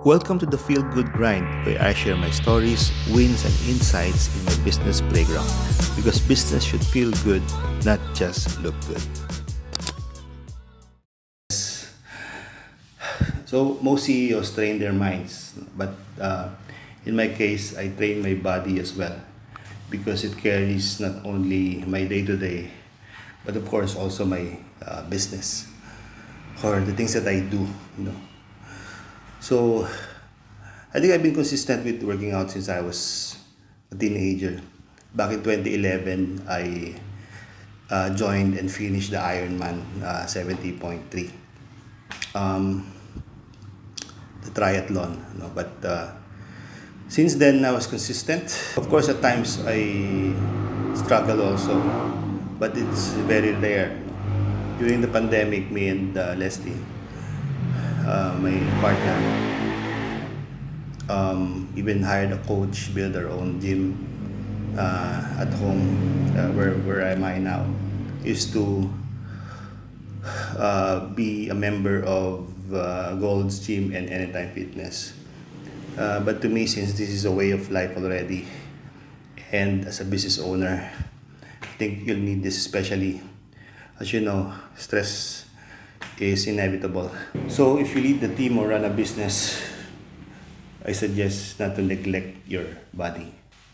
Welcome to the Feel Good Grind, where I share my stories, wins, and insights in my business playground. Because business should feel good, not just look good. So most CEOs train their minds, but in my case, I train my body as well, because it carries not only my day-to-day, but of course also my business or the things that I do. So I think I've been consistent with working out since I was a teenager. Back in 2011, I joined and finished the Ironman 70.3, the triathlon. But since then, I was consistent. Of course, at times I struggle also, but it's very rare. During the pandemic, me and Leslie, my partner, even hired a coach, build our own gym at home, where am I now, is to be a member of Gold's Gym and Anytime Fitness. But to me, since this is a way of life already, and as a business owner, I think you'll need this, especially as you know, stress is inevitable. So if you lead the team or run a business, I suggest not to neglect your body.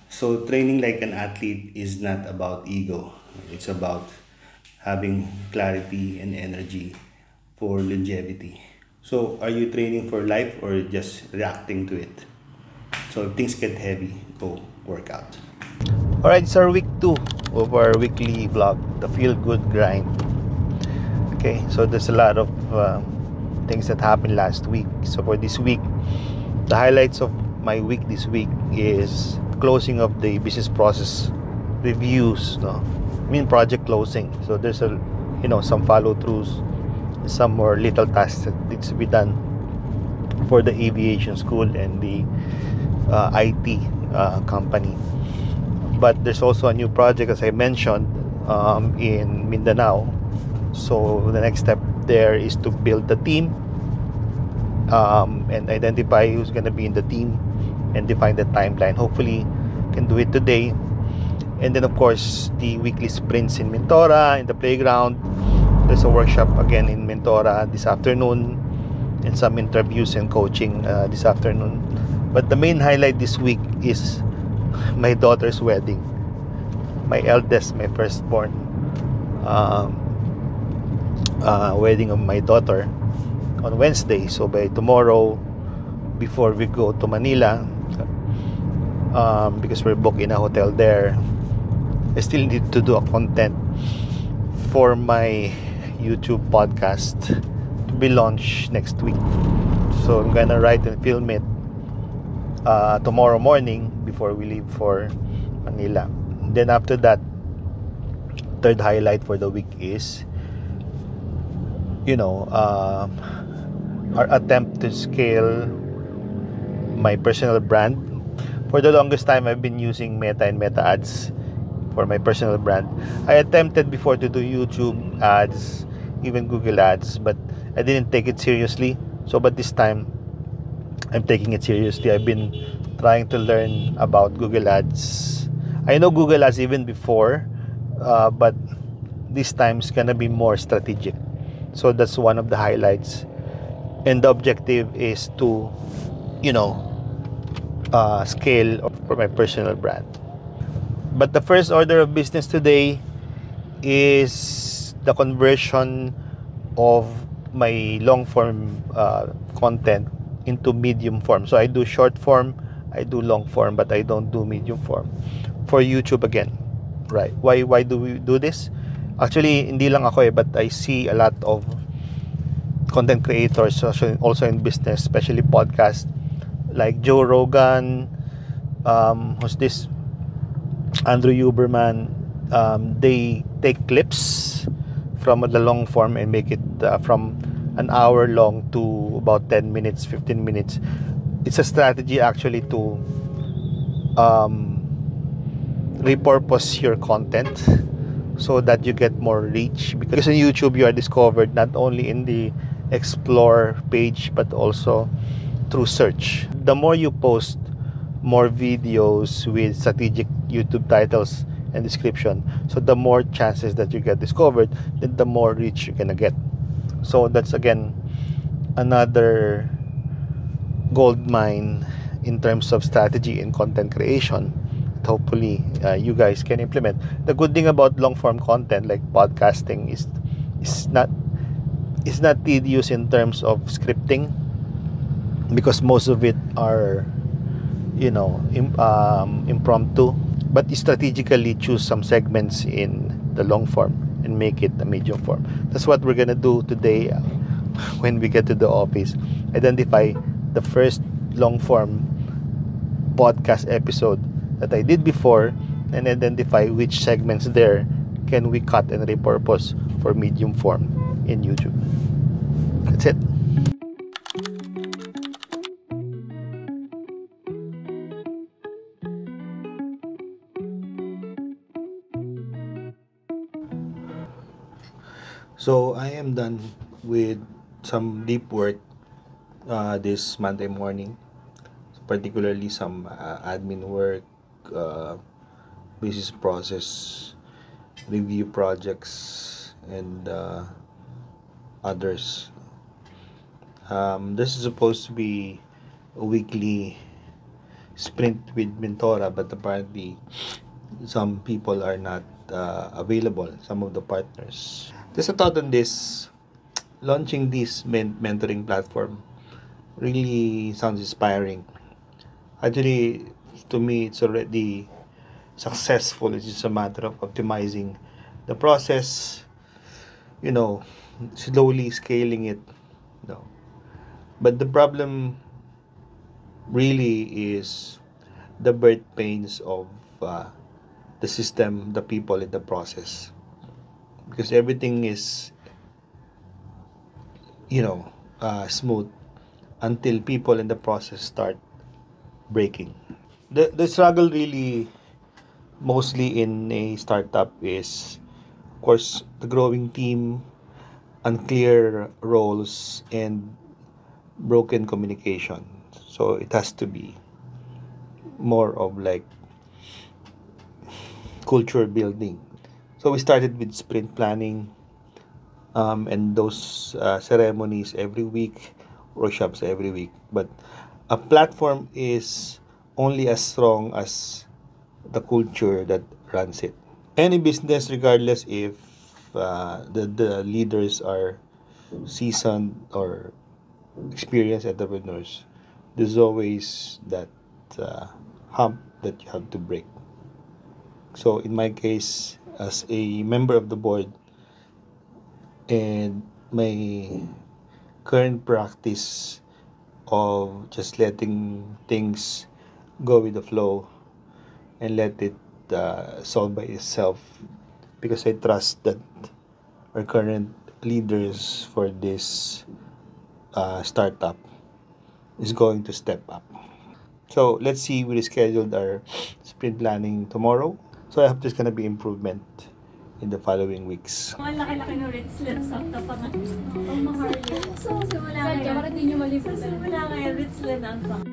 So training like an athlete is not about ego. It's about having clarity and energy for longevity. So are you training for life or just reacting to it? So if things get heavy, go work out. Alright, it's our week 2 of our weekly vlog, the Feel Good Grind. Okay, so there's a lot of things that happened last week. So for this week, the highlights of my week this week is closing of the business process reviews. Project closing. So there's some follow-throughs, some more little tasks that needs to be done for the aviation school and the IT company. But there's also a new project, as I mentioned, in Mindanao. So the next step there is to build the team and identify who's going to be in the team and define the timeline. Hopefully can do it today. And then of course the weekly sprints in Mentora, in the playground. There's a workshop again in Mentora this afternoon, and some interviews and coaching this afternoon. But the main highlight this week is my daughter's wedding. My eldest, my firstborn, wedding of my daughter on Wednesday. So by tomorrow, before we go to Manila, because we're booked in a hotel there, I still need to do a content for my YouTube podcast to be launched next week. So I'm gonna write and film it tomorrow morning before we leave for Manila. Then after that, third highlight for the week is our attempt to scale my personal brand. For the longest time, I've been using Meta and Meta ads for my personal brand. I attempted before to do YouTube ads, even Google ads, but I didn't take it seriously. But this time, I'm taking it seriously. I've been trying to learn about Google ads. I know Google ads even before, but this time it's gonna be more strategic. So that's one of the highlights. And the objective is to, scale for my personal brand. But the first order of business today is the conversion of my long form content into medium form. So I do short form, I do long form, but I don't do medium form for YouTube again. Right? Why do we do this? Actually, hindi lang ako but I see a lot of content creators also in business, especially podcasts, like Joe Rogan, who's this? Andrew Huberman. They take clips from the long form and make it from an hour long to about 10 minutes, 15 minutes. It's a strategy actually to repurpose your content so that you get more reach, because on YouTube you are discovered not only in the explore page but also through search. The more you post more videos with strategic YouTube titles and description, so the more chances that you get discovered, then the more reach you're gonna get. So that's again another gold mine in terms of strategy and content creation. Hopefully you guys can implement. The good thing about long form content like podcasting is not tedious in terms of scripting, because most of it are, you know, impromptu, but you strategically choose some segments in the long form and make it a medium form. That's what we're gonna do today when we get to the office. Identify the first long form podcast episode that I did before, and identify which segments there can we cut and repurpose for medium form in YouTube. That's it. So I am done with some deep work this Monday morning, particularly some admin work, business process review projects, and others. This is supposed to be a weekly sprint with Mentora, but apparently some people are not available, some of the partners. Just a thought on this. Launching this mentoring platform really sounds inspiring. Actually, to me, it's already successful. It's just a matter of optimizing the process, you know, slowly scaling it. No. But the problem really is the birth pains of the system, the people in the process. Because everything is, you know, smooth until people in the process start breaking. The struggle really mostly in a startup is, of course, the growing team, unclear roles, and broken communication. So it has to be more of like culture building. So we started with sprint planning, and those ceremonies every week, workshops every week. But a platform is only as strong as the culture that runs it. Any business, regardless if the leaders are seasoned or experienced entrepreneurs, there's always that hump that you have to break. So in my case, as a member of the board, and my current practice of just letting things go with the flow and let it solve by itself, because I trust that our current leaders for this startup is going to step up. So let's see, we scheduled our sprint planning tomorrow. So I hope there's gonna be improvement in the following weeks. Ang laki-laki ng red slits ang tapangan. Oh, maharli. So, simula ngayon. Para di nyo malimutan. So, simula ngayon, red slit ang tapangan.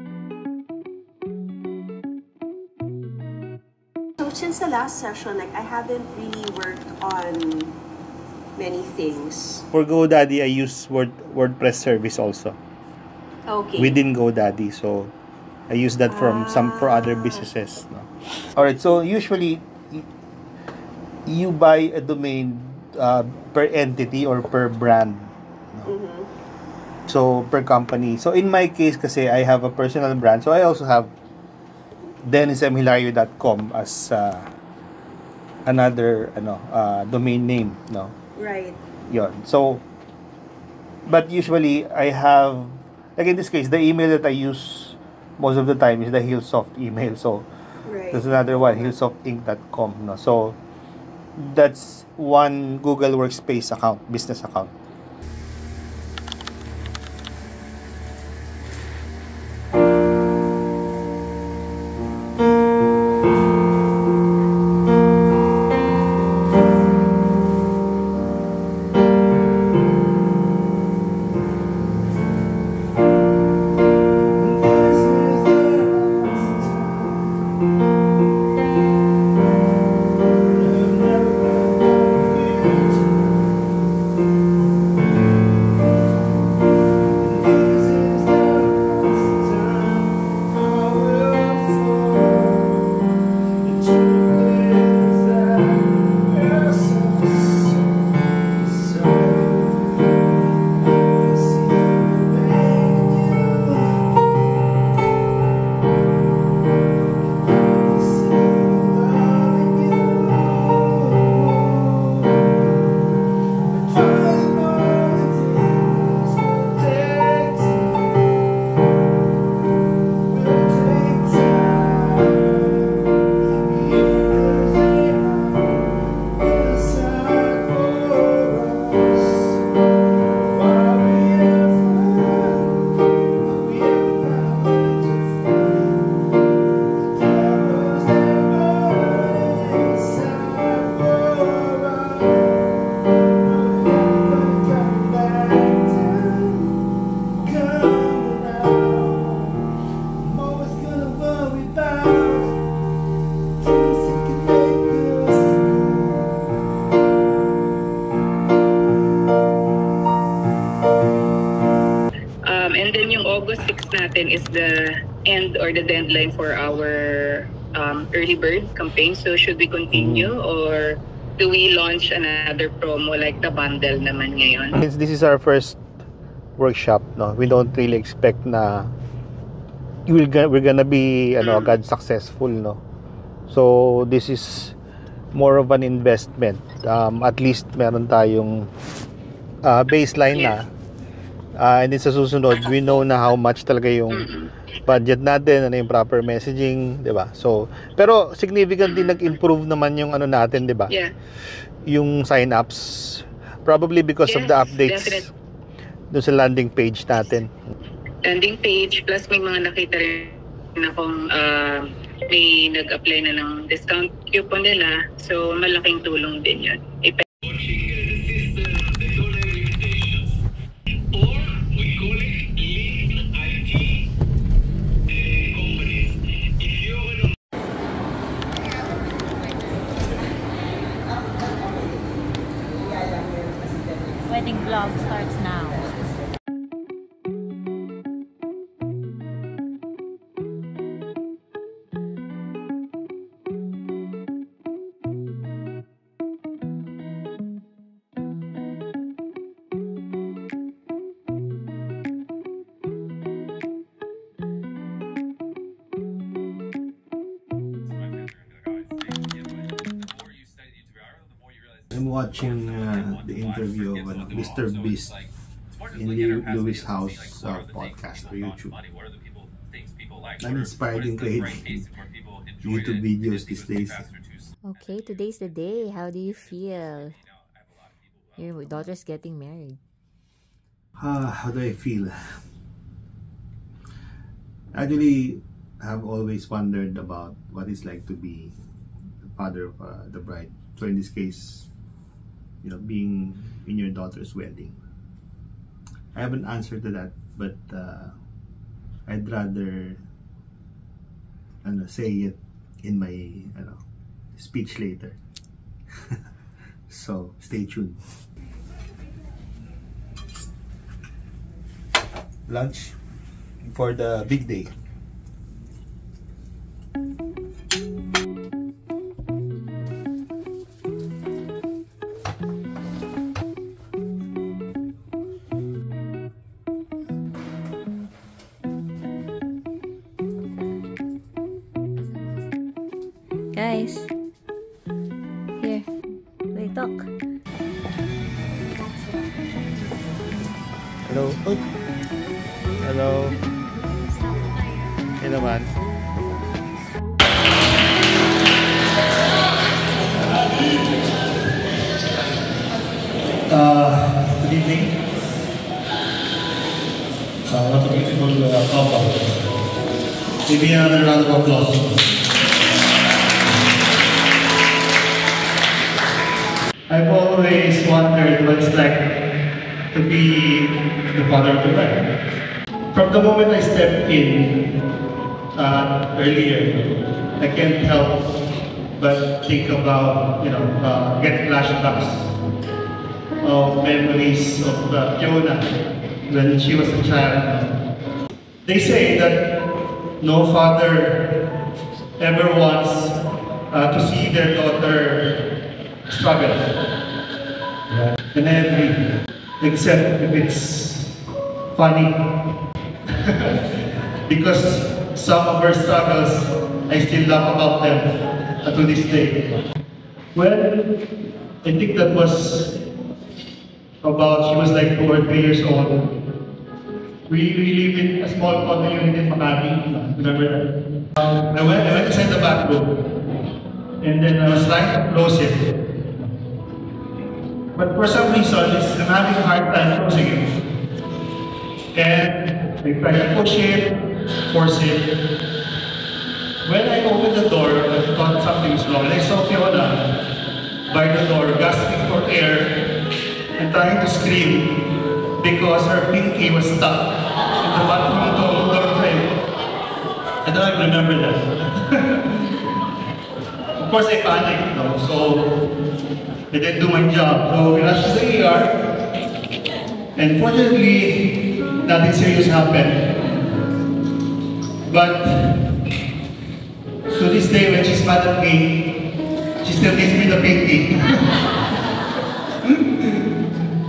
So, since the last session, like, I haven't really worked on many things. For GoDaddy, I use WordPress service also. Okay. Within GoDaddy, so I use that for other businesses. No? All right, so usually you buy a domain per entity or per brand. No? Mm-hmm. So per company. So in my case, kasi I have a personal brand, so I also have DennisMHilario.com as another domain name. No. Right. Yon. So, but usually I have, like in this case, the email that I use most of the time is the Hillsoft email. So Right. there's another one, hillsoftinc.com. No? So that's one Google Workspace account, business account. end or the deadline for our early bird campaign. So should we continue or do we launch another promo like the bundle naman ngayon? Since this is our first workshop, no, we don't really expect na we're gonna be agad successful, no. So this is more of an investment. At least meron tayong baseline na. And then sa susunod, we know na how much talaga yung budget natin, ano yung proper messaging, 'di ba? So, pero significantly nag-improve naman yung natin, 'di ba? Yeah. Yung sign-ups, probably because of the updates doon sa landing page natin. Landing page, plus may mga nakita rin akong may nag-apply na ng discount coupon nila. So, malaking tulong din yun. Wedding vlog starts now. I'm watching the interview of Mr. Beast in the Lewis House podcast for YouTube. I'm inspired in creating YouTube videos these days. Okay, today's the day. How do you feel? Your daughter's getting married. How do I feel? Actually, I've always wondered about what it's like to be the father of the bride. So in this case, being in your daughter's wedding. I have an answer to that, but I'd rather say it in my speech later. So stay tuned. Lunch for the big day. Guys, here, they talk. Hello. Oh. Hello. Hey naman. Good evening. What a beautiful couple. Maybe another round of applause. I've always wondered what it's like to be the father of the bride. From the moment I stepped in earlier, I can't help but think about, get flashbacks of memories of Fiona when she was a child. They say that no father ever wants to see their daughter struggle. And I agree, except if it's funny. Because some of her struggles, I still laugh about them to this day. Well, I think that was she was like 2 or 3 years old. We live in a small condo unit in Makati. Remember that? I went inside the bathroom, and then I was trying to close it. But for some reason, I'm having a hard time closing it. And I tried to push it, force it. When I opened the door, I thought something was wrong. And I saw Fiona by the door, gasping for air and trying to scream because her pinky was stuck in the bathroom door frame. I don't even remember that. Of course, I panicked, so I didn't do my job. So we rushed to the ER, and fortunately, nothing serious happened. But to this day, when she's mad at me, she still gives me the pinky.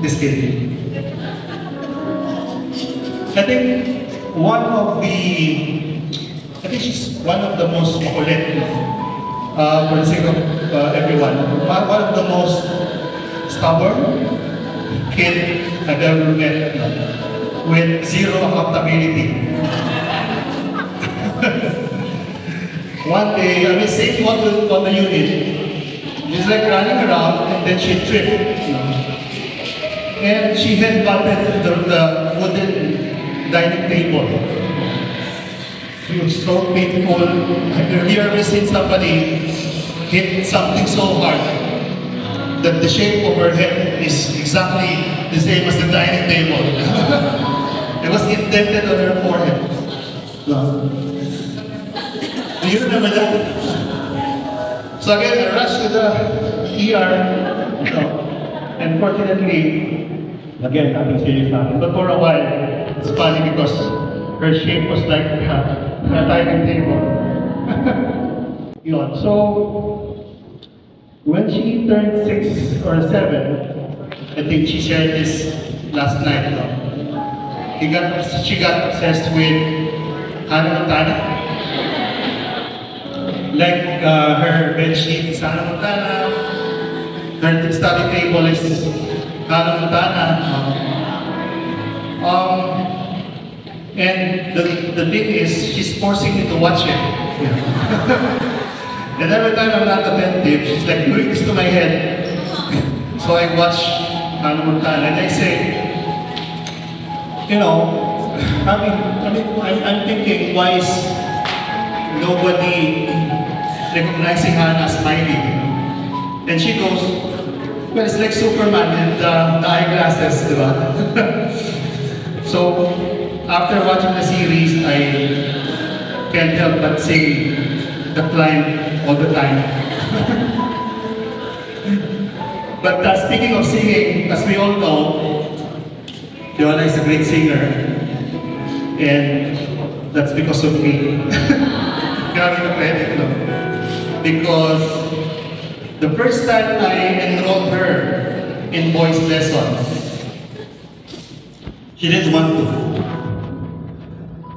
Just kidding. I think she's one of the most makulit, for the sake of everyone, one of the most stubborn kid I've ever met, with zero accountability. One day, same on the unit, she's like running around and then she tripped, and she had butted the wooden dining table. It was so painful. Have you ever seen somebody hit something so hard that the shape of her head is exactly the same as the dining table? It was indented on her forehead. Do you remember that? So again, I rushed to the ER. Unfortunately, again, nothing serious happened. But for a while, it's funny because her shape was like a dining table. So when she turned 6 or 7, I think she shared this last night. She got obsessed with Hannah Montana. Like her bed sheet is Hannah Montana, her study table is Hannah Montana. And the thing is, she's forcing me to watch it. And every time I'm not attentive, she's like doing this to my head. So I watch Hannah Montana and I say, I'm thinking, why is nobody recognizing Hannah smiling? And she goes, well, it's like Superman with the eyeglasses, diba? So after watching the series, I can't help but sing The Climb all the time. But speaking of singing, as we all know, Joanna is a great singer, and that's because of me. Because the first time I enrolled her in voice lessons, she didn't want to.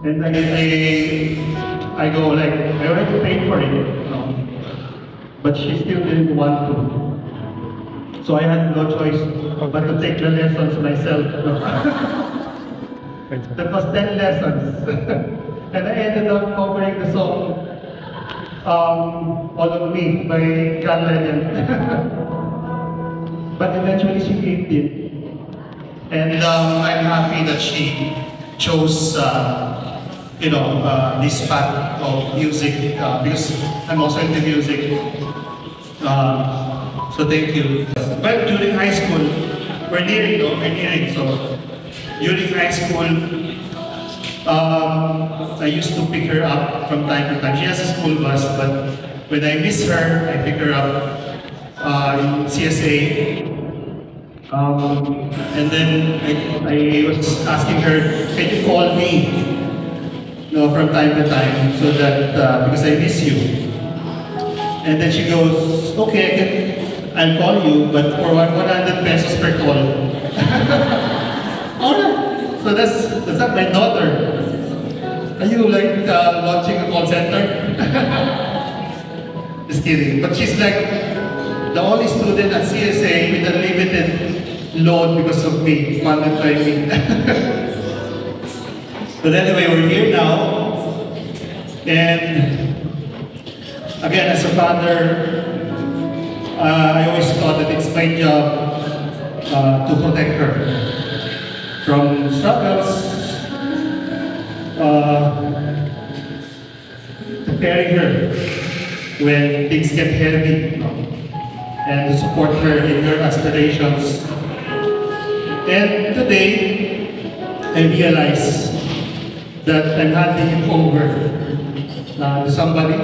And I go like, I already paid for it, but she still didn't want to. So I had no choice but to take the lessons myself. That was 10 lessons. And I ended up covering the song All of Me by John Lennon. But eventually she caved in. And I'm happy that she chose this path of music because I'm also into music. So thank you. But during high school, we're nearing. So during high school, I used to pick her up from time to time. She has a school bus, but when I miss her, I pick her up in CSA. And then I was asking her, can you call me from time to time so that, because I miss you. And then she goes, okay, I'll call you, but for 100 pesos per call. Alright, so that's not my daughter. Are you like launching a call center? Just kidding. But she's like the only student at CSA with a limited load because of me, funded by me. But anyway, we're here now. And again, as a father, I always thought that it's my job to protect her from struggles, to carry her when things get heavy, and to support her in her aspirations. And today, I realize that I'm handing it over to somebody,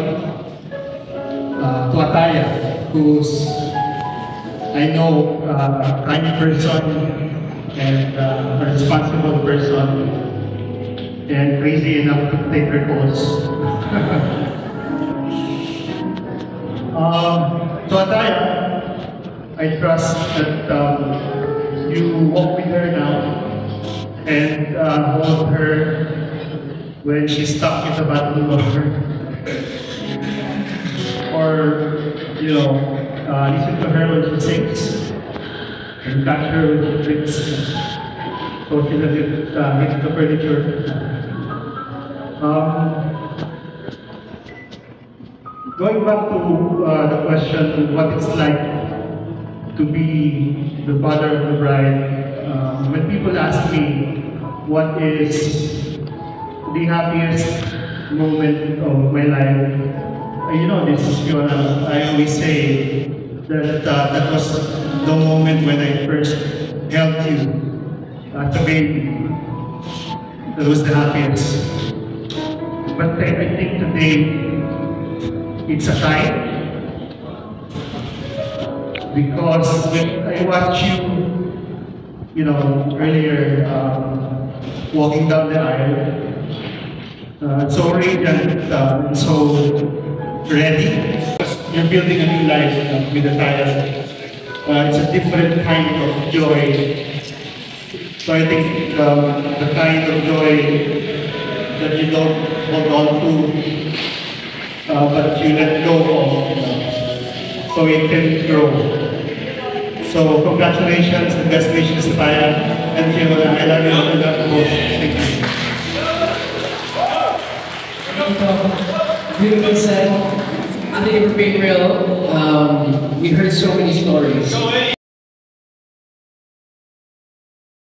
to Ataya, who's, I know, a kind person and a responsible person. and crazy enough to take her calls. So Ataya, I trust that you walk with her now and hold her when she's stuck in the battle of her. Or, you know, listen to her when she sings and catch her when she drinks. So she doesn't hit the furniture. Going back to the question, what it's like to be the father of the bride, when people ask me what is the happiest moment of my life, you know this, Fiona, I always say that that was the moment when I first held you as a baby. That was the happiest. But I think today, it's a time, because when I watch you know, earlier walking down the aisle, so radiant and so ready. You're building a new life with the Ataya. It's a different kind of joy. So I think the kind of joy that you don't hold on to, but you let go of, so it can grow. So congratulations and best wishes, Ataya and Fiona. I love you and love you both. Thank you. Beautiful said. I think we're being real. We heard so many stories.